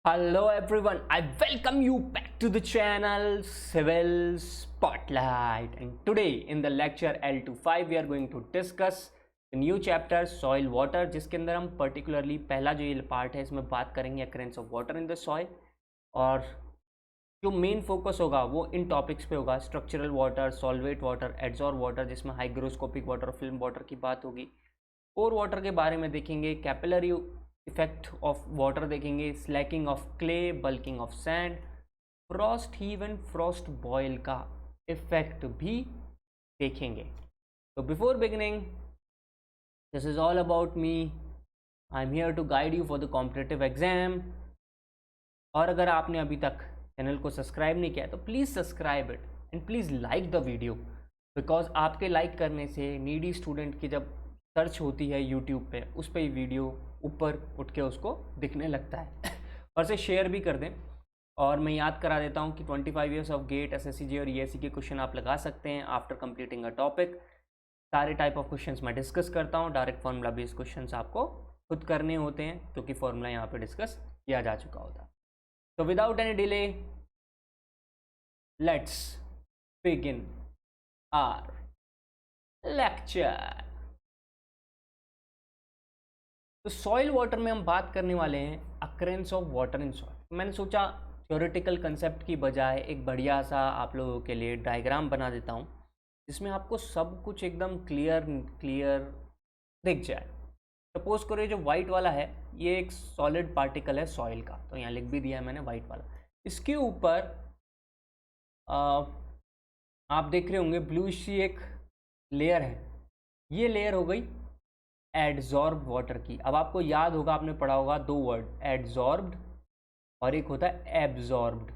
Hello everyone, I welcome you back to the channel Civil Spotlight, and today in the lecture L25 we are going to discuss the new chapter Soil Water, जिसके अंदर हम particularly पहला जो ये part है इसमें बात करेंगे occurrence of water in the soil। और जो मेन फोकस होगा वो इन टॉपिक्स पे होगा, structural water, solvate water, adsorb water जिसमें हाइग्रोस्कोपिक वाटर और फिल्म वाटर की बात होगी। पोर वाटर के बारे में देखेंगे, कैपिलरी इफेक्ट ऑफ वाटर देखेंगे, slaking of clay, bulking of sand, frost heave and frost boil का इफेक्ट भी देखेंगे। तो before beginning, this is all about me. I am here to guide you for the competitive exam. और अगर आपने अभी तक चैनल को सब्सक्राइब नहीं किया तो please subscribe it and please like the video, because आपके लाइक करने से नीडी स्टूडेंट की जब सर्च होती है यूट्यूब पे, उस पर वीडियो ऊपर उठ के उसको दिखने लगता है। और से शेयर भी कर दें। और मैं याद करा देता हूँ कि 25 ईयर्स ऑफ गेट, SSCG और ESE के क्वेश्चन आप लगा सकते हैं आफ्टर कंप्लीटिंग अ टॉपिक। सारे टाइप ऑफ क्वेश्चंस मैं डिस्कस करता हूँ। डायरेक्ट फार्मूला बेस्ड क्वेश्चंस आपको खुद करने होते हैं क्योंकि फार्मूला यहाँ पे डिस्कस किया जा चुका होता है। So without any delay, let's begin our lecture। तो सॉइल वाटर में हम बात करने वाले हैं occurrence of water in soil. मैंने सोचा थ्योरेटिकल कंसेप्ट की बजाय एक बढ़िया सा आप लोगों के लिए डायग्राम बना देता हूँ जिसमें आपको सब कुछ एकदम क्लियर दिख जाए। सपोज करो ये जो वाइट वाला है ये एक सॉलिड पार्टिकल है सॉइल का, तो यहाँ लिख भी दिया है मैंने वाइट वाला। इसके ऊपर आप देख रहे होंगे ब्लू सी एक लेयर है, ये लेयर हो गई एडजॉर्ब वाटर की। अब आपको याद होगा, आपने पढ़ा होगा दो वर्ड, एडजॉर्ब्ड और एक होता है एब्जॉर्ब्ड।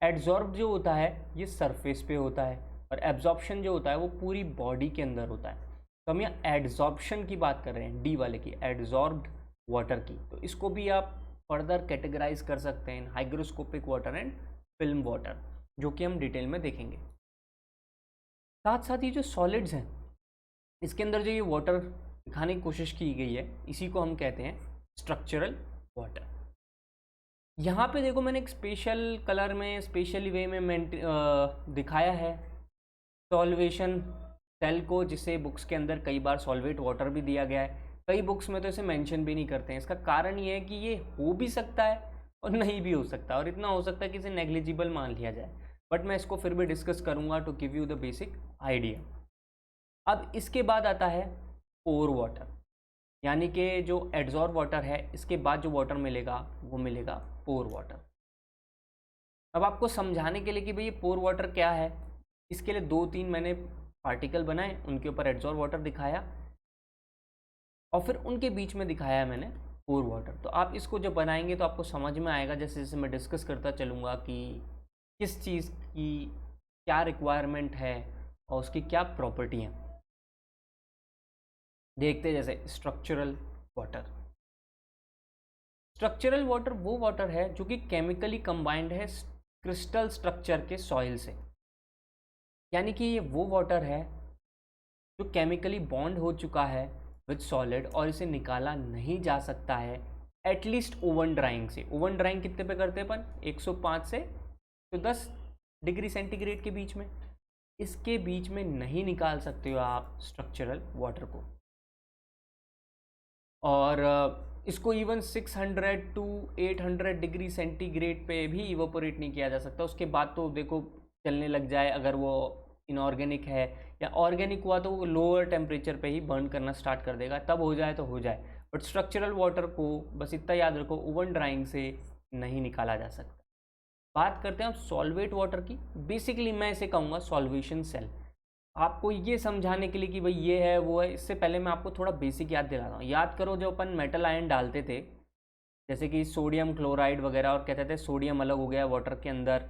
एडजॉर्ब जो होता है ये सरफेस पे होता है और एब्जॉर्प्शन जो होता है वो पूरी बॉडी के अंदर होता है। तो हम यहाँ एड्जॉर्प्शन की बात कर रहे हैं, डी वाले की, एड्जॉर्ब्ड वाटर की। तो इसको भी आप फर्दर कैटेगराइज कर सकते हैं hygroscopic water and film water, जो कि हम डिटेल में देखेंगे। साथ साथ ये जो सॉलिड्स हैं इसके अंदर जो ये वाटर दिखाने की कोशिश की गई है इसी को हम कहते हैं स्ट्रक्चरल वाटर। यहाँ पे देखो मैंने एक स्पेशल कलर में, स्पेशली वे में दिखाया है सॉल्वेशन सेल को, जिसे बुक्स के अंदर कई बार सॉल्वेट वाटर भी दिया गया है, कई बुक्स में तो इसे मेंशन भी नहीं करते हैं। इसका कारण ये है कि ये हो भी सकता है और नहीं भी हो सकता, और इतना हो सकता है कि इसे नेग्लिजिबल मान लिया जाए, बट मैं इसको फिर भी डिस्कस करूँगा to give you the basic idea. अब इसके बाद आता है पोर वाटर, यानी कि जो एडजॉर्ब वाटर है इसके बाद जो वाटर मिलेगा वो मिलेगा पोर वाटर। अब आपको समझाने के लिए कि भाई ये पोर वाटर क्या है, इसके लिए दो तीन मैंने पार्टिकल बनाए, उनके ऊपर एडजॉर्ब वाटर दिखाया और फिर उनके बीच में दिखाया मैंने पोर वाटर। तो आप इसको जब बनाएंगे तो आपको समझ में आएगा, जैसे जैसे मैं डिस्कस करता चलूँगा कि किस चीज़ की क्या रिक्वायरमेंट है और उसकी क्या प्रॉपर्टी हैं। देखते जैसे स्ट्रक्चरल वाटर। स्ट्रक्चरल वाटर वो वाटर है जो कि केमिकली कंबाइंड है क्रिस्टल स्ट्रक्चर के सॉइल से, यानी कि ये वो वाटर है जो केमिकली बॉन्ड हो चुका है विद सॉलिड और इसे निकाला नहीं जा सकता है, एटलीस्ट ओवन ड्राइंग से। ओवन ड्राइंग कितने पे करते हैं अपन, 105 से 110 डिग्री सेंटीग्रेड के बीच में। इसके बीच में नहीं निकाल सकते हो आप स्ट्रक्चरल वाटर को। और इसको इवन 600 टू 800 डिग्री सेंटीग्रेड पे भी इवोपोरेट नहीं किया जा सकता। उसके बाद तो देखो चलने लग जाए, अगर वो इनऑर्गेनिक है, या ऑर्गेनिक हुआ तो वो लोअर टेम्परेचर पे ही बर्न करना स्टार्ट कर देगा, तब हो जाए तो हो जाए। बट स्ट्रक्चरल वाटर को बस इतना याद रखो, ओवन ड्राइंग से नहीं निकाला जा सकता। बात करते हैं अब सॉल्वेट वाटर की। बेसिकली मैं इसे कहूँगा सॉल्वेशन सेल। आपको ये समझाने के लिए कि भाई ये है वो है, इससे पहले मैं आपको थोड़ा बेसिक याद दिलाता हूँ। याद करो जो अपन मेटल आयन डालते थे, जैसे कि सोडियम क्लोराइड वगैरह, और कहते थे सोडियम अलग हो गया वाटर के अंदर,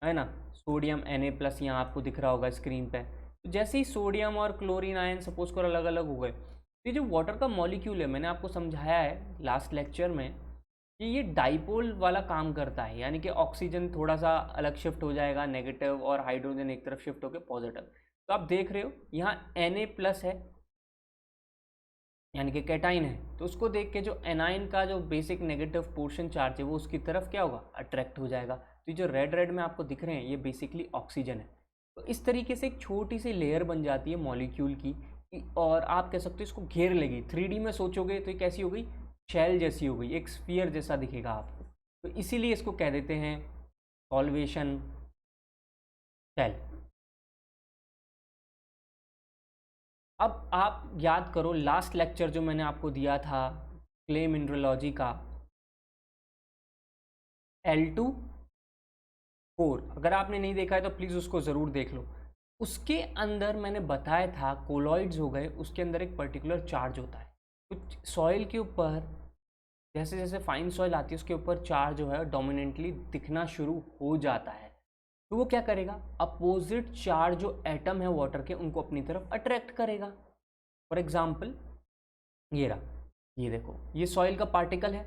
है ना, सोडियम Na+ यहाँ आपको दिख रहा होगा स्क्रीन पे। तो जैसे ही सोडियम और क्लोरीन आयन सपोज करो अलग अलग हो गए, तो ये जो वाटर का मॉलिक्यूल है, मैंने आपको समझाया है लास्ट लेक्चर में कि ये डाइपोल वाला काम करता है, यानी कि ऑक्सीजन थोड़ा सा अलग शिफ्ट हो जाएगा नेगेटिव और हाइड्रोजन एक तरफ शिफ्ट होकर पॉजिटिव। तो आप देख रहे हो यहाँ Na+ है, यानी कि कैटाइन है, तो उसको देख के जो एनाइन का जो बेसिक नेगेटिव पोर्शन चार्ज है वो उसकी तरफ क्या होगा, अट्रैक्ट हो जाएगा। तो ये जो रेड रेड में आपको दिख रहे हैं ये बेसिकली ऑक्सीजन है। तो इस तरीके से एक छोटी सी लेयर बन जाती है मॉलिक्यूल की, और आप कह सकते हो इसको घेर लेगी। 3D में सोचोगे तो ये कैसी हो गई, शेल जैसी हो गई, एक स्फीयर जैसा दिखेगा आपको। तो इसीलिए इसको कह देते हैं सॉल्वेशन शेल। अब आप याद करो लास्ट लेक्चर जो मैंने आपको दिया था क्ले मिनरलॉजी का, L2O4, अगर आपने नहीं देखा है तो प्लीज़ उसको ज़रूर देख लो। उसके अंदर मैंने बताया था कोलॉइड्स हो गए, उसके अंदर एक पर्टिकुलर चार्ज होता है। कुछ सॉइल के ऊपर जैसे जैसे फाइन सॉइल आती है उसके ऊपर चार्ज जो है डोमिनेंटली दिखना शुरू हो जाता है। तो वो क्या करेगा, अपोजिट चार्ज जो एटम है वाटर के उनको अपनी तरफ अट्रैक्ट करेगा। फॉर एग्जाम्पल ये रहा, ये देखो ये सॉइल का पार्टिकल है,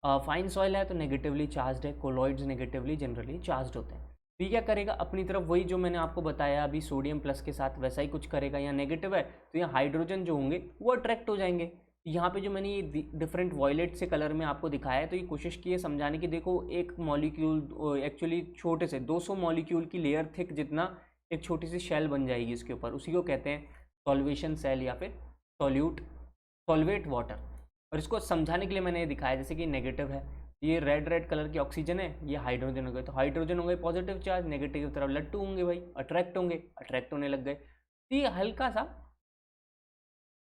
फाइन सॉइल है तो नेगेटिवली चार्ज्ड है, कोलॉइड्स नेगेटिवली जनरली चार्ज्ड होते हैं। तो ये क्या करेगा, अपनी तरफ वही जो मैंने आपको बताया अभी सोडियम प्लस के साथ वैसा ही कुछ करेगा। यहाँ नेगेटिव है तो यहाँ हाइड्रोजन जो होंगे वो अट्रैक्ट हो जाएंगे। यहाँ पे जो मैंने ये डिफरेंट वॉयलेट से कलर में आपको दिखाया है, तो ये कोशिश की है समझाने की, देखो एक मॉलिक्यूल एक्चुअली छोटे से 200 मॉलिक्यूल की लेयर थिक जितना एक छोटी सी शेल बन जाएगी इसके ऊपर, उसी को कहते हैं सॉल्वेशन सेल या फिर सॉल्वेट वाटर। और इसको समझाने के लिए मैंने ये दिखाया, जैसे कि नेगेटिव है, ये रेड रेड कलर की ऑक्सीजन है, ये हाइड्रोजन हो गए, तो हाइड्रोजन हो गए पॉजिटिव चार्ज, नेगेटिव की तरफ लट्टू होंगे भाई, अट्रैक्ट होंगे, अट्रैक्ट होने लग गए। तो ये हल्का सा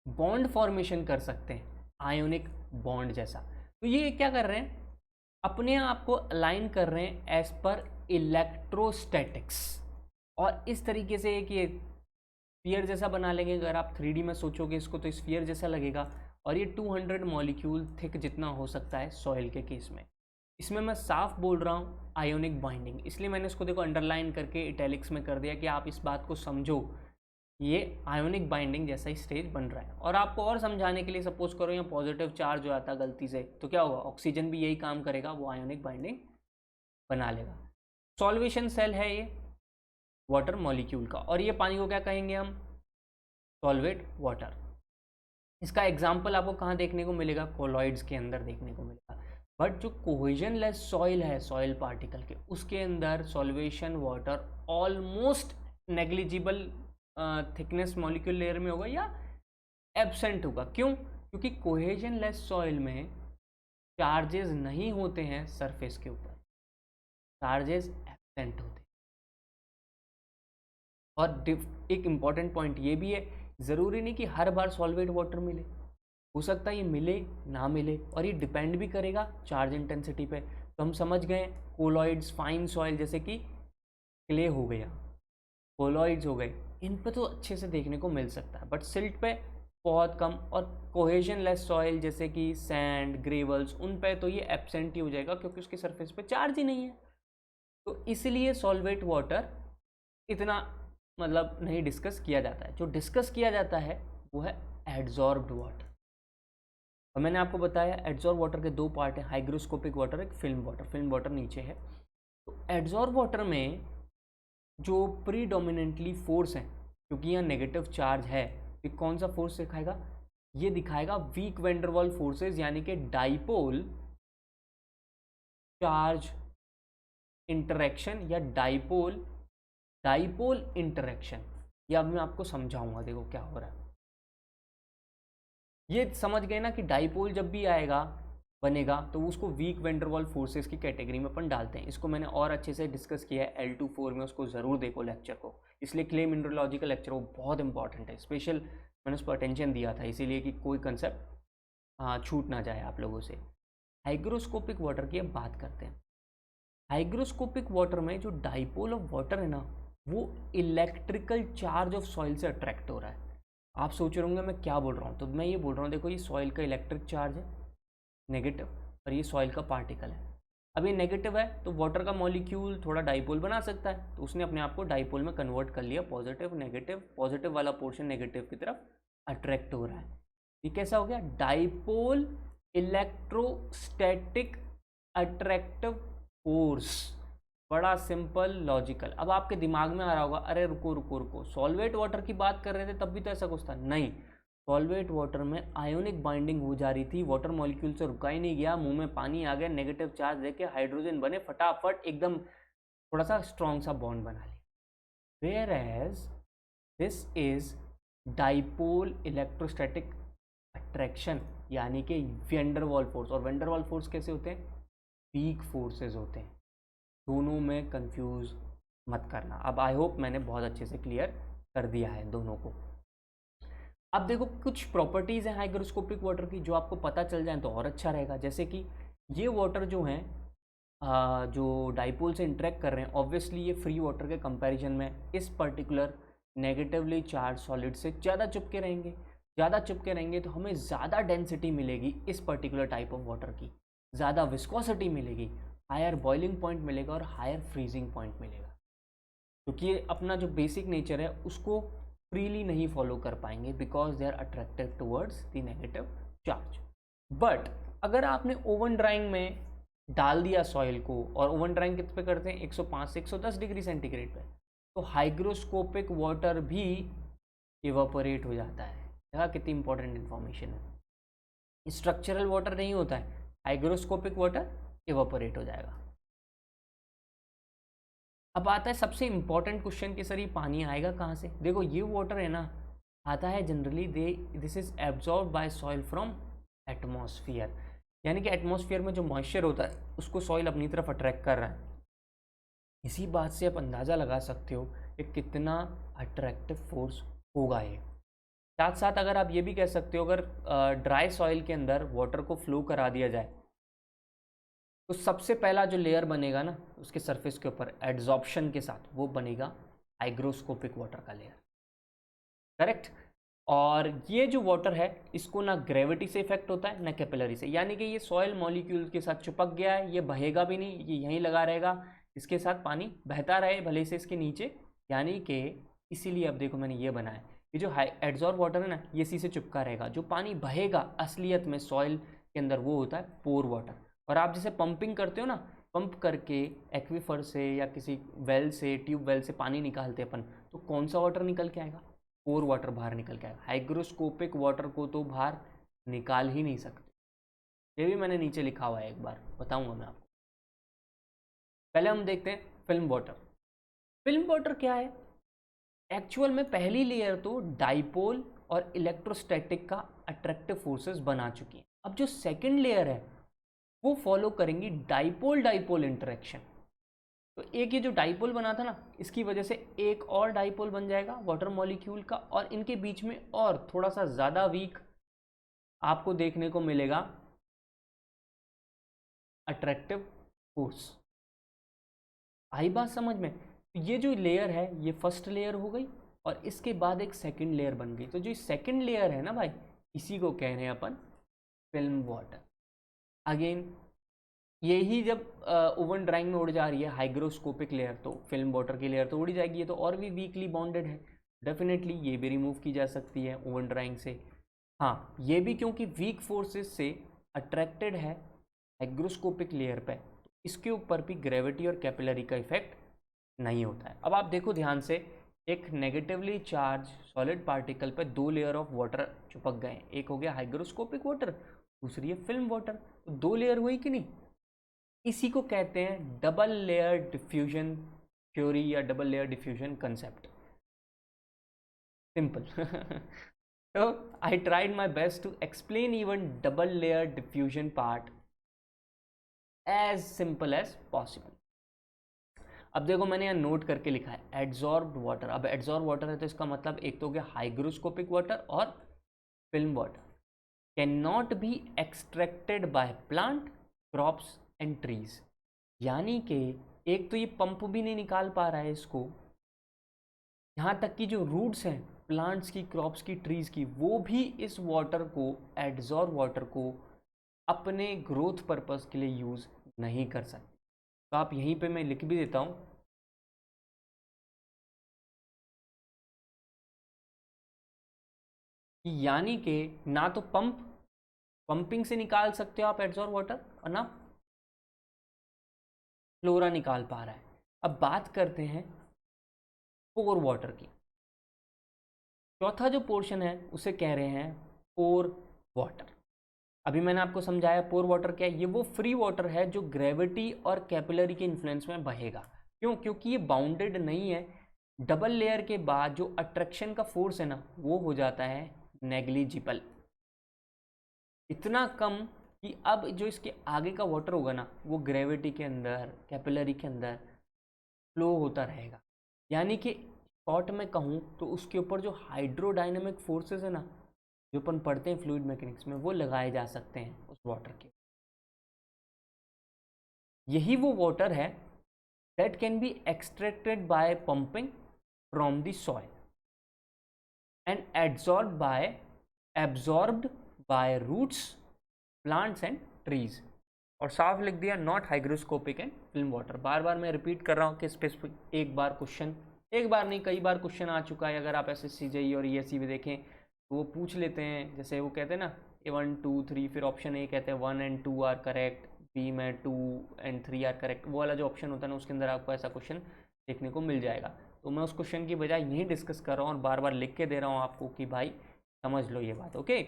बॉन्ड फॉर्मेशन कर सकते हैं, आयोनिक बॉन्ड जैसा। तो ये क्या कर रहे हैं, अपने आप को अलाइन कर रहे हैं एज पर इलेक्ट्रोस्टैटिक्स। और इस तरीके से एक ये स्फीयर जैसा बना लेंगे। अगर आप 3D में सोचोगे इसको तो स्फीयर जैसा लगेगा। और ये 200 मॉलिक्यूल थिक जितना हो सकता है सॉइल के केस में। इसमें मैं साफ बोल रहा हूँ आयोनिक बाइंडिंग, इसलिए मैंने इसको देखो अंडरलाइन करके इटैलिक्स में कर दिया कि आप इस बात को समझो, ये आयोनिक बाइंडिंग जैसा ही स्टेज बन रहा है। और आपको और समझाने के लिए सपोज करो यहाँ पॉजिटिव चार्ज जो आता गलती से, तो क्या होगा, ऑक्सीजन भी यही काम करेगा, वो आयोनिक बाइंडिंग बना लेगा। सॉल्वेशन सेल है ये वाटर मॉलिक्यूल का, और ये पानी को क्या कहेंगे हम, सॉल्वेट वाटर। इसका एग्जाम्पल आपको कहाँ देखने को मिलेगा, कोलॉइड्स के अंदर देखने को मिलेगा। बट जो कोहेजन लेस सॉइल है सॉइल पार्टिकल के, उसके अंदर solvation water almost negligible thickness molecule layer में होगा या एब्सेंट होगा। क्यों, क्योंकि कोहेजन लेस सॉइल में चार्जेस नहीं होते हैं सरफेस के ऊपर, चार्जेस एब्सेंट होते हैं। और एक इम्पॉर्टेंट पॉइंट ये भी है, ज़रूरी नहीं कि हर बार सॉल्वेट वाटर मिले, हो सकता है ये मिले ना मिले, और ये डिपेंड भी करेगा चार्ज इंटेंसिटी पे। तो हम समझ गए कोलॉइड्स, फाइन सॉइल जैसे कि क्ले हो गया, कोलॉइड्स हो गए, इन पे तो अच्छे से देखने को मिल सकता है, बट सिल्ट पे बहुत कम। और कोहेजन लेस सॉइल जैसे कि सैंड, ग्रेवल्स, उन पे तो ये एब्सेंट ही हो जाएगा क्योंकि उसकी सरफेस पे चार्ज ही नहीं है। तो इसलिए सॉल्वेट वाटर इतना मतलब नहीं डिस्कस किया जाता है। जो डिस्कस किया जाता है वो है एडजॉर्ब्ड वाटर। और मैंने आपको बताया एडजॉर्ब वाटर के दो पार्ट हैं, हाइग्रोस्कोपिक वाटर, एक फिल्म वाटर। फिल्म वाटर नीचे है। तो एडजॉर्ब वाटर में जो प्रीडोमिनेंटली फोर्स है, क्योंकि यहाँ नेगेटिव चार्ज है, तो कौन सा फोर्स दिखाएगा, ये दिखाएगा वीक वैंडरवाल फोर्सेस, यानी कि डाइपोल चार्ज इंटरेक्शन या डाइपोल इंटरेक्शन। ये अब मैं आपको समझाऊंगा, देखो क्या हो रहा है। ये समझ गए ना कि डाइपोल जब भी आएगा बनेगा तो उसको वीक वैंडरवाल फोर्सेस की कैटेगरी में अपन डालते हैं। इसको मैंने और अच्छे से डिस्कस किया है L2-4 में, उसको ज़रूर देखो लेक्चर को। इसलिए क्ले मिनरलॉजी का लेक्चर वो बहुत इंपॉर्टेंट है, स्पेशल मैंने उस पर अटेंशन दिया था, इसीलिए कि कोई कंसेप्ट छूट ना जाए आप लोगों से। हाइग्रोस्कोपिक वाटर की अब बात करते हैं। हाइग्रोस्कोपिक वाटर में जो डाइपोल ऑफ वाटर है ना, वो इलेक्ट्रिकल चार्ज ऑफ सॉइल से अट्रैक्ट हो रहा है। आप सोच रहे होंगे मैं क्या बोल रहा हूँ, तो मैं ये बोल रहा हूँ, देखो ये सॉइल का इलेक्ट्रिक चार्ज है नेगेटिव, और ये सॉइल का पार्टिकल है। अब ये नेगेटिव है तो वाटर का मॉलिक्यूल थोड़ा डाइपोल बना सकता है, तो उसने अपने आप को डाइपोल में कन्वर्ट कर लिया, पॉजिटिव नेगेटिव, पॉजिटिव वाला पोर्शन नेगेटिव की तरफ अट्रैक्ट हो रहा है। ये कैसा हो गया, डाइपोल इलेक्ट्रोस्टैटिक अट्रैक्टिव फोर्स। बड़ा सिंपल लॉजिकल। अब आपके दिमाग में आ रहा होगा, अरे रुको रुको रुको, सॉल्वेट वाटर की बात कर रहे थे तब भी तो ऐसा कुछ था। नहीं, सॉल्वेट वाटर में आयोनिक बाइंडिंग हो जा रही थी, वाटर मॉलिक्यूल से रुका ही नहीं गया, मुंह में पानी आ गया, नेगेटिव चार्ज देके हाइड्रोजन बने, फटाफट एकदम थोड़ा सा स्ट्रॉन्ग सा बॉन्ड बना लिया। Whereas this is dipole electrostatic attraction, यानी कि वेंडरवॉल फोर्स। और वेंडरवॉल फोर्स कैसे होते हैं? वीक फोर्सेस होते हैं। दोनों में कंफ्यूज मत करना। अब आई होप मैंने बहुत अच्छे से क्लियर कर दिया है दोनों को। अब देखो कुछ प्रॉपर्टीज़ हैं हाइग्रोस्कोपिक वाटर की, जो आपको पता चल जाए तो और अच्छा रहेगा। जैसे कि ये वाटर जो हैं जो डाइपोल से इंटरेक्ट कर रहे हैं, ऑब्वियसली ये फ्री वाटर के कंपैरिजन में इस पर्टिकुलर नेगेटिवली चार्ज सॉलिड से ज़्यादा चिपके रहेंगे। ज़्यादा चिपके रहेंगे तो हमें ज़्यादा डेंसिटी मिलेगी इस पर्टिकुलर टाइप ऑफ वाटर की, ज़्यादा विस्कोसिटी मिलेगी, हायर बॉइलिंग पॉइंट मिलेगा और हायर फ्रीजिंग पॉइंट मिलेगा, क्योंकि ये अपना जो बेसिक नेचर है उसको फ्रीली नहीं फॉलो कर पाएंगे because they are attractive towards the negative charge. But अगर आपने ओवन ड्राइंग में डाल दिया सॉइल को, और ओवन ड्राइंग कित पे करते हैं? 105 से 110 डिग्री सेंटीग्रेड पे, तो हाइग्रोस्कोपिक वाटर भी इवापोरेट हो जाता है। देखा कितनी इंपॉर्टेंट इन्फॉर्मेशन है। स्ट्रक्चरल वाटर नहीं होता है, हाइग्रोस्कोपिक वाटर इवापोरेट हो जाएगा। अब आता है सबसे इंपॉर्टेंट क्वेश्चन कि सर ये पानी आएगा कहाँ से? देखो ये वाटर है ना, आता है generally this is absorb by soil from atmosphere, यानी कि एटमॉस्फियर में जो मॉइस्चर होता है उसको सॉइल अपनी तरफ अट्रैक्ट कर रहा है। इसी बात से आप अंदाज़ा लगा सकते हो कि कितना अट्रैक्टिव फोर्स होगा ये। साथ साथ अगर आप ये भी कह सकते हो, अगर ड्राई सॉइल के अंदर वाटर को फ्लो करा दिया जाए तो सबसे पहला जो लेयर बनेगा ना उसके सरफेस के ऊपर एड्जॉर्प्शन के साथ, वो बनेगा हाइग्रोस्कोपिक वाटर का लेयर। करेक्ट। और ये जो वाटर है इसको ना ग्रेविटी से इफेक्ट होता है ना कैपिलरी से, यानी कि ये सॉइल मॉलिक्यूल के साथ चिपक गया है, ये बहेगा भी नहीं, ये यहीं लगा रहेगा, इसके साथ पानी बहता रहे भले से इसके नीचे, यानी कि इसीलिए अब देखो मैंने ये बनाया, ये जो एड्जॉर्ब वाटर है ना ये इसी से चिपका रहेगा। जो पानी बहेगा असलियत में सॉइल के अंदर वो होता है पोर वाटर। और आप जैसे पंपिंग करते हो ना, पंप करके एक्वीफर से या किसी वेल से, ट्यूब वेल से पानी निकालते अपन, तो कौन सा वाटर निकल के आएगा? पोर वाटर बाहर निकल के आएगा। हाइग्रोस्कोपिक वाटर को तो बाहर निकाल ही नहीं सकते। ये भी मैंने नीचे लिखा हुआ है, एक बार बताऊंगा मैं आपको। पहले हम देखते हैं फिल्म वाटर। फिल्म वाटर क्या है? एक्चुअल में पहली लेयर तो डाइपोल और इलेक्ट्रोस्टैटिक का अट्रैक्टिव फोर्सेस बना चुकी है। अब जो सेकंड लेयर है वो फॉलो करेंगी डाइपोल डाइपोल इंटरेक्शन। तो एक ये जो डाइपोल बना था ना, इसकी वजह से एक और डाइपोल बन जाएगा वाटर मॉलिक्यूल का, और इनके बीच में और थोड़ा सा ज़्यादा वीक आपको देखने को मिलेगा अट्रैक्टिव फोर्स। आई बात समझ में? ये जो लेयर है ये फर्स्ट लेयर हो गई, और इसके बाद एक सेकंड लेयर बन गई। तो जो सेकंड लेयर है ना भाई, इसी को कह रहे हैं अपन फिल्म वाटर। अगेन यही जब ओवन ड्राइंग में उड़ जा रही है हाइग्रोस्कोपिक लेयर, तो फिल्म वाटर की लेयर तो उड़ी जाएगी, ये तो और भी वीकली बॉन्डेड है। डेफिनेटली ये भी रिमूव की जा सकती है ओवन ड्राइंग से। हाँ, ये भी क्योंकि वीक फोर्सेस से अट्रैक्टेड है हाइग्रोस्कोपिक लेयर पे, तो इसके ऊपर भी ग्रेविटी और कैपिलरी का इफेक्ट नहीं होता है। अब आप देखो ध्यान से, एक नेगेटिवली चार्ज सॉलिड पार्टिकल पे दो लेयर ऑफ वाटर चिपक गए। एक हो गया हाइग्रोस्कोपिक वाटर, दूसरी है फिल्म वाटर। तो दो लेयर हुई कि नहीं? इसी को कहते हैं डबल लेयर डिफ्यूजन थ्योरी या double layer diffusion concept. Simple. तो I tried my best to explain even double layer diffusion part as simple as possible. अब देखो मैंने यहाँ नोट करके लिखा है एड्जॉर्ब्ड वाटर। अब एड्जॉर्ब वाटर है तो इसका मतलब एक तो हो गया हाइग्रोस्कोपिक वाटर और film water. Can not be extracted by plant, crops and trees, यानी कि एक तो ये पंप भी नहीं निकाल पा रहा है इसको, यहाँ तक कि जो रूट्स हैं प्लांट्स की, क्रॉप्स की, ट्रीज की, वो भी इस वाटर को, एड्जॉर्ब वाटर को अपने ग्रोथ पर्पस के लिए यूज़ नहीं कर सकते। तो आप यहीं पे मैं लिख भी देता हूँ, यानी कि ना तो पंपिंग से निकाल सकते हो आप एड्जॉर्ब वाटर, और ना फ्लोरा निकाल पा रहा है। अब बात करते हैं पोर वाटर की। चौथा जो पोर्शन है उसे कह रहे हैं पोर वाटर। अभी मैंने आपको समझाया पोर वाटर क्या है। ये वो फ्री वाटर है जो ग्रेविटी और कैपिलरी के इन्फ्लुएंस में बहेगा। क्यों? क्योंकि ये बाउंडेड नहीं है। डबल लेयर के बाद जो अट्रैक्शन का फोर्स है ना, वो हो जाता है नेग्लिजिबल, इतना कम कि अब जो इसके आगे का वाटर होगा ना, वो ग्रेविटी के अंदर, कैपिलरी के अंदर फ्लो होता रहेगा। यानी कि शॉर्ट में कहूँ तो उसके ऊपर जो हाइड्रोडायनेमिक फोर्सेस है ना, जो अपन पढ़ते हैं फ्लूइड मैकेनिक्स में, वो लगाए जा सकते हैं उस वाटर के। यही वो वाटर है that can be extracted by pumping from the soil and absorbed by roots, plants and trees. और साफ लिख दिया not hygroscopic and film water. बार बार मैं रिपीट कर रहा हूँ कि स्पेसिफिक एक बार क्वेश्चन, एक बार नहीं कई बार क्वेश्चन आ चुका है। अगर आप एसएससी जेईई और ईएससी में देखें तो वो पूछ लेते हैं, जैसे वो कहते हैं ना A1 2 3, फिर ऑप्शन ए कहते हैं 1 and 2 आर करेक्ट, बी में 2 and 3 आर करेक्ट। वो वाला जो ऑप्शन होता है ना, उसके अंदर आपको ऐसा क्वेश्चन देखने को मिल जाएगा। तो मैं उस क्वेश्चन की बजाय यही डिस्कस कर रहा हूँ और बार बार लिख के दे रहा हूँ आपको कि भाई समझ लो ये बात। ओके,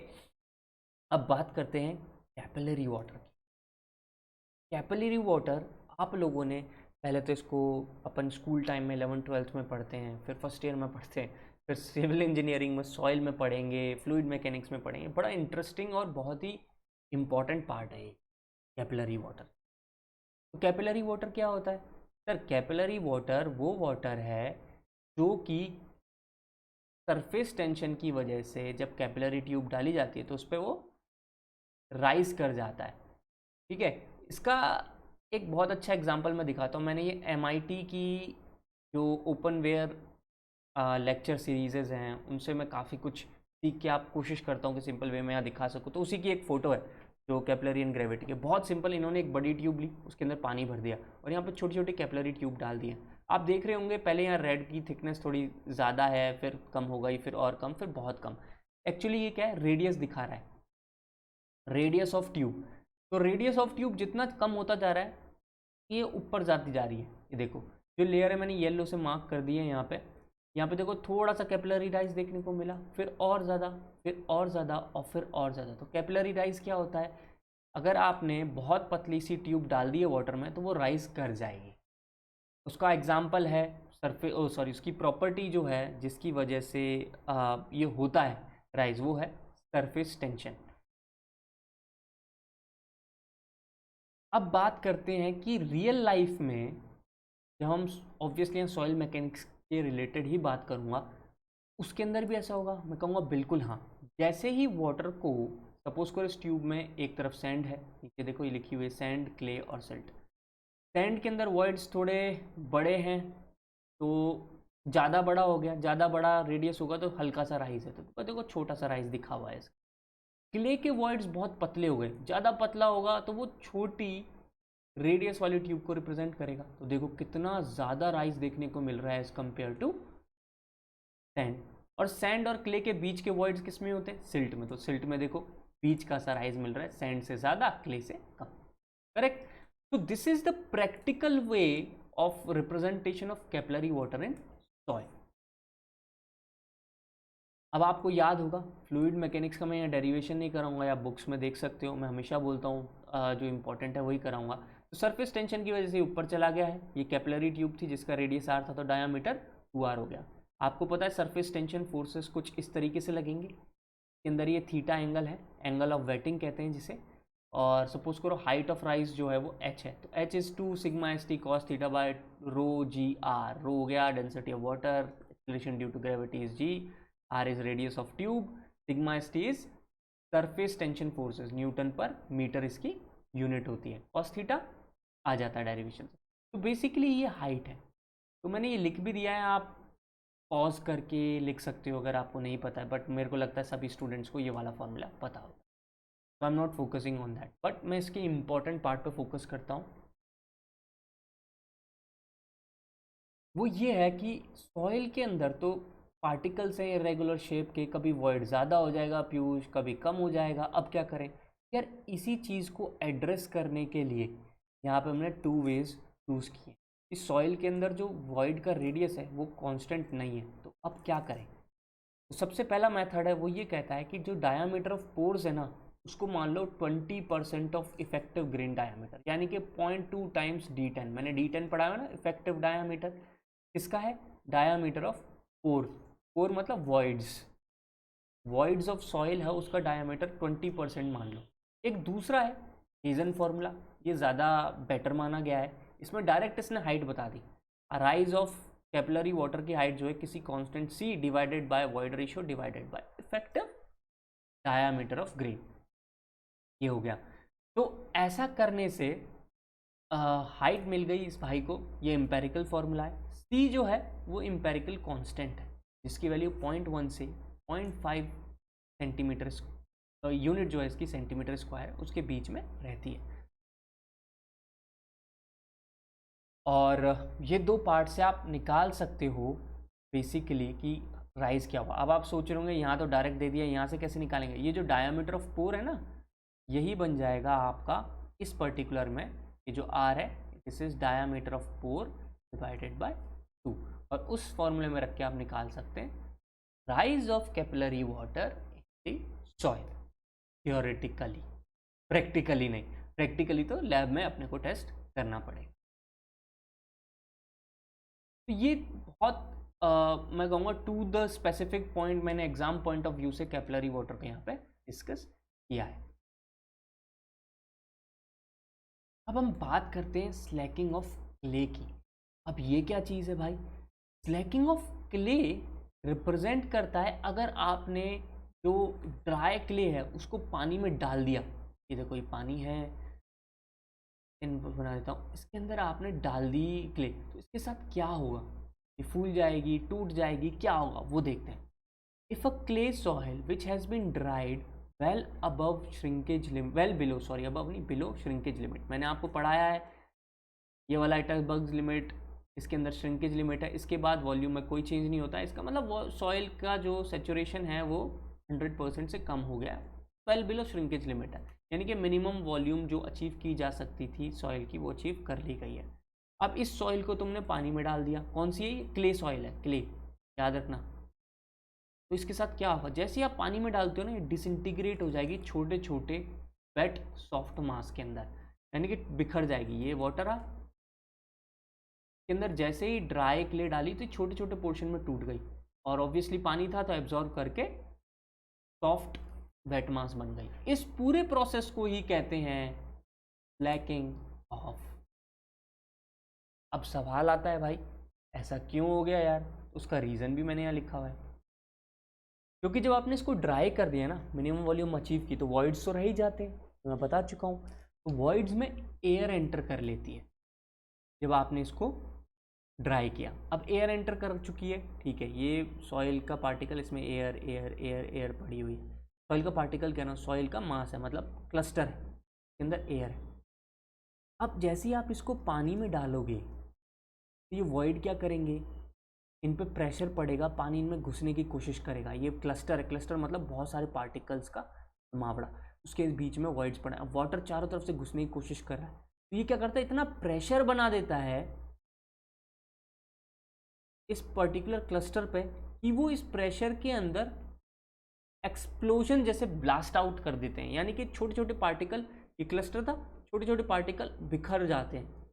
अब बात करते हैं कैपिलरी वाटर की। कैपिलरी वाटर आप लोगों ने पहले तो इसको अपन स्कूल टाइम में 11th-12th में पढ़ते हैं, फिर फर्स्ट ईयर में पढ़ते हैं, फिर सिविल इंजीनियरिंग में सॉइल में पढ़ेंगे, फ्लूइड मैकेनिक्स में पढ़ेंगे। बड़ा इंटरेस्टिंग और बहुत ही इम्पॉर्टेंट पार्ट है ये कैपिलरी वाटर। तो कैपिलरी वाटर क्या होता है सर? कैपिलरी वाटर वो वाटर है जो कि सरफेस टेंशन की वजह से जब कैपिलरी ट्यूब डाली जाती है तो उस पर वो राइज कर जाता है। ठीक है, इसका एक बहुत अच्छा एग्जांपल मैं दिखाता हूँ। मैंने ये MIT की जो ओपन वेयर लेक्चर सीरीज़ हैं उनसे मैं काफ़ी कुछ सीख के आप कोशिश करता हूँ कि सिंपल वे में यहाँ दिखा सकूँ। तो उसी की एक फ़ोटो है जो कैपिलरी एंड ग्रेविटी के। बहुत सिंपल, इन्होंने एक बड़ी ट्यूब ली, उसके अंदर पानी भर दिया और यहाँ पे छोटी छोटी कैपिलरी ट्यूब डाल दिए। आप देख रहे होंगे पहले यहाँ रेड की थिकनेस थोड़ी ज़्यादा है, फिर कम हो गई, फिर और कम, फिर बहुत कम। एक्चुअली ये क्या है? रेडियस दिखा रहा है, रेडियस ऑफ ट्यूब। तो रेडियस ऑफ ट्यूब जितना कम होता जा रहा है ये ऊपर जाती जा रही है। ये देखो जो लेयर है मैंने येलो से मार्क कर दी है यहाँ पे। यहाँ पे देखो थोड़ा सा कैपिलरी राइज देखने को मिला, फिर और ज़्यादा, फिर और ज़्यादा और फिर और ज़्यादा। तो कैपिलरी राइज क्या होता है? अगर आपने बहुत पतली सी ट्यूब डाल दी है वाटर में तो वो राइज कर जाएगी। उसका एग्जाम्पल है उसकी प्रॉपर्टी जो है जिसकी वजह से ये होता है राइज, वो है सरफेस टेंशन। अब बात करते हैं कि रियल लाइफ में जब हम, ऑब्वियसली सॉइल मैकेनिक्स के रिलेटेड ही बात करूँगा, उसके अंदर भी ऐसा होगा? मैं कहूँगा बिल्कुल हाँ। जैसे ही वाटर को, सपोज करो इस ट्यूब में एक तरफ सैंड है, नीचे देखो ये लिखी हुई है सैंड, क्ले और सिल्ट। सैंड के अंदर वॉइड्स थोड़े बड़े हैं तो ज़्यादा बड़ा हो गया, ज़्यादा बड़ा रेडियस होगा तो हल्का सा राइज है, तो देखो छोटा सा राइज दिखा हुआ है इसका। क्ले के वॉइड्स बहुत पतले हो गए, ज़्यादा पतला होगा तो वो छोटी रेडियस वाली ट्यूब को रिप्रेजेंट करेगा। तो देखो कितना ज़्यादा राइज देखने को मिल रहा है एज कम्पेयर टू सैंड। और सैंड और क्ले के बीच के वॉइड्स किस में होते हैं? सिल्ट में। तो सिल्ट में देखो बीच का सा राइज मिल रहा है, सैंड से ज़्यादा, क्ले से कम। करेक्ट। तो this is the practical way of representation of capillary water in soil. अब आपको याद होगा फ्लूइड मैकेनिक्स का मैं यहाँ डेरिवेशन नहीं कराऊंगा, या बुक्स में देख सकते हो, मैं हमेशा बोलता हूँ जो इंपॉर्टेंट है वही कराऊंगा। तो सरफेस टेंशन की वजह से ऊपर चला गया है। ये कैपिलरी ट्यूब थी जिसका रेडियस r था, तो डायामीटर 2r हो गया। आपको पता है सरफेस टेंशन फोर्सेस कुछ इस तरीके से लगेंगे। के अंदर ये थीटा एंगल है, एंगल ऑफ वेटिंग कहते हैं जिसे। और सपोज करो हाइट ऑफ राइज जो है वो h है, तो h is 2 sigma S T cos theta by rho g r. Rho हो गया density of water, acceleration due to gravity is g, r is radius of tube, sigma st is surface tension forces, Newton पर metre इसकी unit होती है। cos theta आ जाता है derivation से। तो बेसिकली ये हाइट है। तो मैंने ये लिख भी दिया है, आप पॉज करके लिख सकते हो अगर आपको नहीं पता है, बट मेरे को लगता है सभी स्टूडेंट्स को ये वाला फॉर्मूला पता होगा। तो I am not focusing on that, but मैं इसके इंपॉर्टेंट पार्ट पे फोकस करता हूँ। वो ये है कि सॉइल के अंदर तो पार्टिकल्स हैं इरेगुलर शेप के, कभी वॉइड ज़्यादा हो जाएगा पीयूष, कभी कम हो जाएगा। अब क्या करें यार? इसी चीज़ को एड्रेस करने के लिए यहाँ पे हमने 2 वेज चूज़ किए। इस सॉइल के अंदर जो वॉइड का रेडियस है वो कांस्टेंट नहीं है, तो अब क्या करें? तो सबसे पहला मेथड है वो ये कहता है कि जो डायामीटर ऑफ पोर्स है ना, उसको मान लो 20% ऑफ इफेक्टिव ग्रेन डायामीटर, यानी कि 0.2 टाइम्स D10। मैंने D10 पढ़ा है ना, इफेक्टिव डायामीटर किसका है, डायामीटर ऑफ पोर। पोर मतलब वॉइड्स ऑफ सॉइल है, उसका डायामीटर 20% मान लो। एक दूसरा है हेजन फॉर्मूला, ये ज़्यादा बेटर माना गया है। इसमें डायरेक्ट इसने हाइट बता दी, राइज ऑफ कैपिलरी वाटर की हाइट जो है किसी constant C divided by void ratio divided by effective diameter of grain, ये हो गया। तो ऐसा करने से हाइट मिल गई इस भाई को, ये एम्पेरिकल फॉर्मूला है। C जो है वो एम्पेरिकल कांस्टेंट है, जिसकी वैल्यू 0.1 से 0.5 सेंटीमीटर, यूनिट जो है इसकी सेंटीमीटर स्क्वायर, उसके बीच में रहती है। और ये दो पार्ट से आप निकाल सकते हो बेसिकली कि राइज क्या हुआ। अब आप सोच रहे होंगे यहाँ तो डायरेक्ट दे दिया, यहाँ से कैसे निकालेंगे। ये जो डायामीटर ऑफ पोर है ना, यही बन जाएगा आपका इस पर्टिकुलर में, ये जो R है, this is diameter of pore divided by 2, और उस फॉर्मूले में रख के आप निकाल सकते हैं rise of capillary water in soil. Theoretically, practically नहीं, प्रैक्टिकली तो लैब में अपने को टेस्ट करना पड़ेगा। तो ये बहुत मैं कहूँगा टू द स्पेसिफिक पॉइंट मैंने एग्जाम पॉइंट ऑफ व्यू से कैपिलरी वाटर को यहाँ पे डिस्कस किया है। अब हम बात करते हैं स्लैकिंग ऑफ क्ले की। अब ये क्या चीज़ है भाई, स्लैकिंग ऑफ क्ले रिप्रेजेंट करता है अगर आपने जो ड्राई क्ले है उसको पानी में डाल दिया। ये देखो, ये पानी है, बना देता हूँ, इसके अंदर आपने डाल दी क्ले, तो इसके साथ क्या होगा, ये फूल जाएगी, टूट जाएगी, क्या होगा वो देखते हैं। If a clay soil which has been dried well above shrinkage limit, well below, sorry above नहीं, बिलो श्रिंकेज लिमिट, मैंने आपको पढ़ाया है ये वाला आइटलबर्ग्स लिमिट, इसके अंदर श्रिंकेज लिमिट है, इसके बाद वॉल्यूम में कोई चेंज नहीं होता है। इसका मतलब वो सॉइल का जो सेचुरेशन है वो 100% से कम हो गया, वेल बिलो श्रिंकेज लिमिट है, यानी कि मिनिमम वॉल्यूम जो अचीव की जा सकती थी सॉइल की वो अचीव कर ली गई है। अब इस सॉइल को तुमने पानी में डाल दिया, कौन सी है ये, क्ले सॉइल है, क्ले, याद रखना। तो इसके साथ क्या होगा, जैसे आप पानी में डालते हो ना, ये डिसइंटीग्रेट हो जाएगी छोटे छोटे वेट सॉफ्ट मास के अंदर, यानी कि बिखर जाएगी। ये वाटर के अंदर जैसे ही ड्राई क्ले डाली तो छोटे छोटे पोर्शन में टूट गई, और ऑब्वियसली पानी था तो एब्जॉर्ब करके सॉफ्ट वेट मास बन गई। इस पूरे प्रोसेस को ही कहते हैं स्लैकिंग ऑफ। अब सवाल आता है भाई ऐसा क्यों हो गया यार, उसका रीज़न भी मैंने यहाँ लिखा हुआ है। क्योंकि जब आपने इसको ड्राई कर दिया ना, मिनिमम वॉल्यूम अचीव की, तो वॉइड्स तो रह ही जाते हैं, तो मैं बता चुका हूँ। तो वॉइड्स में एयर एंटर कर लेती है जब आपने इसको ड्राई किया। अब एयर एंटर कर चुकी है, ठीक है, ये सॉइल का पार्टिकल, इसमें एयर एयर एयर एयर पड़ी हुई है। सॉइल का पार्टिकल क्या ना, सॉइल का मास है, मतलब क्लस्टर है, इसके अंदर एयर है। अब जैसे ही आप इसको पानी में डालोगे तो ये वॉइड क्या करेंगे, इन पे प्रेशर पड़ेगा, पानी इनमें घुसने की कोशिश करेगा। ये क्लस्टर है, क्लस्टर मतलब बहुत सारे पार्टिकल्स का मावड़ा, उसके बीच में वॉइड्स पड़ा है। अब वाटर चारों तरफ से घुसने की कोशिश कर रहा है, तो ये क्या करता है, इतना प्रेशर बना देता है इस पर्टिकुलर क्लस्टर पे कि वो इस प्रेशर के अंदर एक्सप्लोजन जैसे ब्लास्ट आउट कर देते हैं, यानी कि छोटे छोटे पार्टिकल, ये क्लस्टर था, छोटे छोटे पार्टिकल बिखर जाते हैं।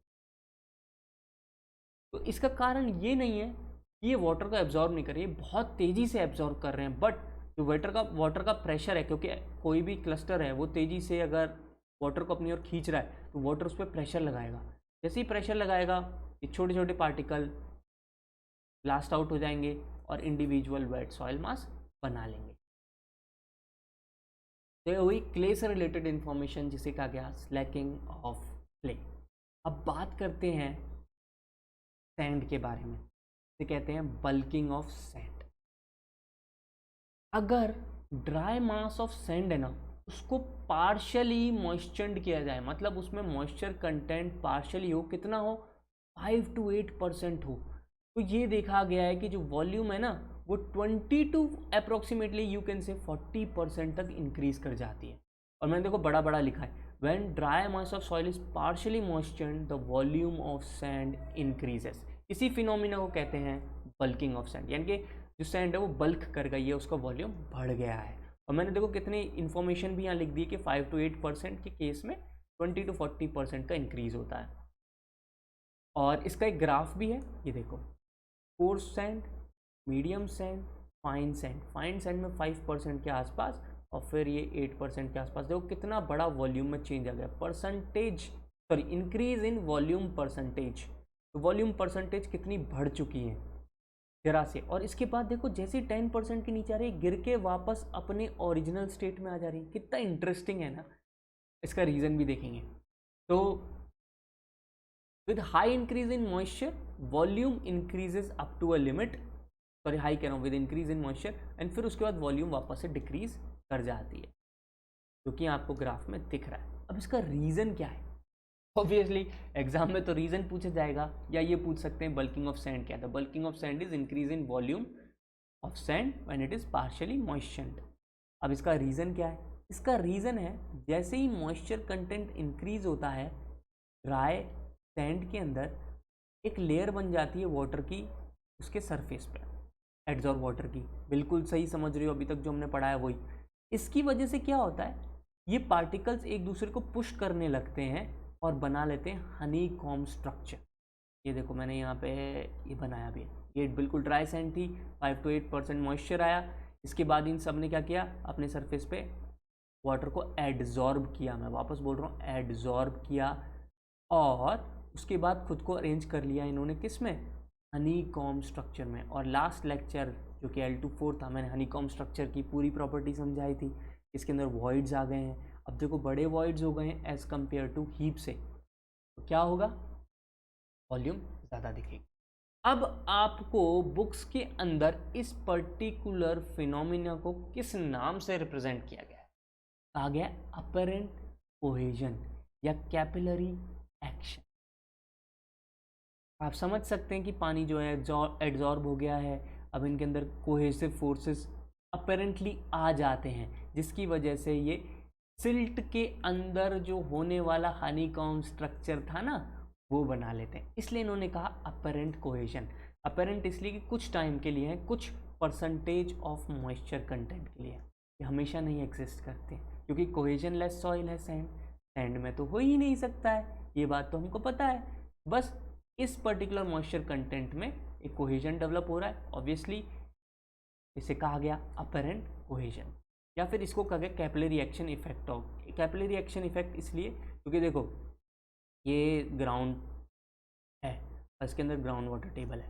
तो इसका कारण ये नहीं है कि ये वाटर को एब्जॉर्ब नहीं कर रही है, बहुत तेज़ी से एब्जॉर्ब कर रहे हैं, बट जो वाटर का प्रेशर है, क्योंकि कोई भी क्लस्टर है वो तेज़ी से अगर वाटर को अपनी ओर खींच रहा है तो वाटर उस पर प्रेशर लगाएगा। जैसे ही प्रेशर लगाएगा ये छोटे छोटे पार्टिकल ब्लास्ट आउट हो जाएंगे और इंडिविजुअल वेट सॉइल मास बना लेंगे। तो ये हुई क्ले से रिलेटेड इंफॉर्मेशन, जिसे कहा गया स्लैकिंग ऑफ क्ले। अब बात करते हैं सैंड के बारे में, इसे कहते हैं बल्किंग ऑफ सैंड। अगर ड्राई मास ऑफ सैंड है ना, उसको पार्शली मॉइस्चर्ड किया जाए, मतलब उसमें मॉइस्चर कंटेंट पार्शली हो, कितना हो, 5 to 8% हो, तो ये देखा गया है कि जो वॉल्यूम है ना वो 20 to approximately you can say 40% तक इंक्रीज कर जाती है। और मैंने देखो बड़ा बड़ा लिखा है, when dry mass of soil is partially moistured the volume of sand increases. इसी फिनोमिना को कहते हैं बल्किंग ऑफ सैंड, यानी कि जो सैंड है वो बल्क कर गई है, उसका वॉल्यूम बढ़ गया है। और मैंने देखो कितनी इन्फॉर्मेशन भी यहाँ लिख दी कि 5 to 8% के केस में 20 to 40% का इंक्रीज होता है। और इसका एक ग्राफ भी है, ये देखो, coarse sand, medium sand, fine sand. Fine sand में 5% के आसपास और फिर ये 8% के आसपास। देखो कितना बड़ा वॉल्यूम में चेंज आ गया, percentage, sorry, increase in volume percentage. तो वॉल्यूम परसेंटेज कितनी बढ़ चुकी है जरा से। और इसके बाद देखो जैसे 10% के नीचे आ रही है, गिर के वापस अपने ओरिजिनल स्टेट में आ जा रही है। कितना इंटरेस्टिंग है ना। इसका रीज़न भी देखेंगे। तो with high increase in moisture volume increases up to a limit, sorry high कह रहा हूँ, with increase in moisture, and फिर उसके बाद वॉल्यूम वापस से डिक्रीज कर जाती है, जो कि आपको ग्राफ में दिख रहा है। अब इसका रीज़न क्या है? ऑब्वियसली एग्जाम में तो रीज़न पूछा जाएगा, या ये पूछ सकते हैं बल्किंग ऑफ सैंड क्या था। Bulking of sand is increase in volume of sand when it is partially moistured. अब इसका रीज़न क्या है? इसका रीज़न है जैसे ही मॉइस्चर कंटेंट इंक्रीज होता है, ड्राई सैंड के अंदर एक लेयर बन जाती है वाटर की, उसके सरफेस पे, एडजॉर्ब वाटर की। बिल्कुल सही समझ रहे हो, अभी तक जो हमने पढ़ा है वही। इसकी वजह से क्या होता है, ये पार्टिकल्स एक दूसरे को पुश करने लगते हैं और बना लेते हैं हनी कॉम्ब स्ट्रक्चर। ये देखो मैंने यहाँ पे ये बनाया भी है। ये बिल्कुल ड्राई सैंड थी, 5 to 8% मॉइस्चर आया, इसके बाद इन सब ने क्या किया, अपने सरफेस पे वाटर को एडजॉर्ब किया। मैं वापस बोल रहा हूँ, एडजॉर्ब किया, और उसके बाद खुद को अरेंज कर लिया इन्होंने किस में, हनी कॉम्ब स्ट्रक्चर में। और लास्ट लेक्चर जो कि L24 था, मैंने हनी कॉम्ब स्ट्रक्चर की पूरी प्रॉपर्टी समझाई थी। इसके अंदर वॉइड्स आ गए हैं। अब देखो बड़े वॉइड्स हो गए हैं एज़ कम्पेयर टू हीप से, तो क्या होगा, वॉल्यूम ज़्यादा दिखेगी। अब आपको बुक्स के अंदर इस पर्टिकुलर फिनोमिना को किस नाम से रिप्रेजेंट किया गया है? कहा गया अपरेंट कोहेजन या कैपिलरी एक्शन। आप समझ सकते हैं कि पानी जो है एड्जॉर्ब हो गया है, अब इनके अंदर कोहेसिव फोर्सेस अपेरेंटली आ जाते हैं, जिसकी वजह से ये सिल्ट के अंदर जो होने वाला हनीकॉम्ब स्ट्रक्चर था ना, वो बना लेते हैं। इसलिए इन्होंने कहा अपेरेंट कोहेजन। अपेरेंट इसलिए कि कुछ टाइम के लिए है, कुछ परसेंटेज ऑफ मॉइस्चर कंटेंट के लिए, ये हमेशा नहीं एग्जिस्ट करते, क्योंकि कोहेजन लेस सॉइल है सैंड, सैंड में तो हो ही नहीं सकता है, ये बात तो हमको पता है। बस इस पर्टिकुलर मॉइस्चर कंटेंट में एक कोहेजन डेवलप हो रहा है, ऑब्वियसली इसे कहा गया अपेरेंट कोहेजन, या फिर इसको कहा गया capillary action effect. Of capillary action effect इसलिए क्योंकि देखो ये ग्राउंड है और इसके अंदर ग्राउंड वाटर टेबल है,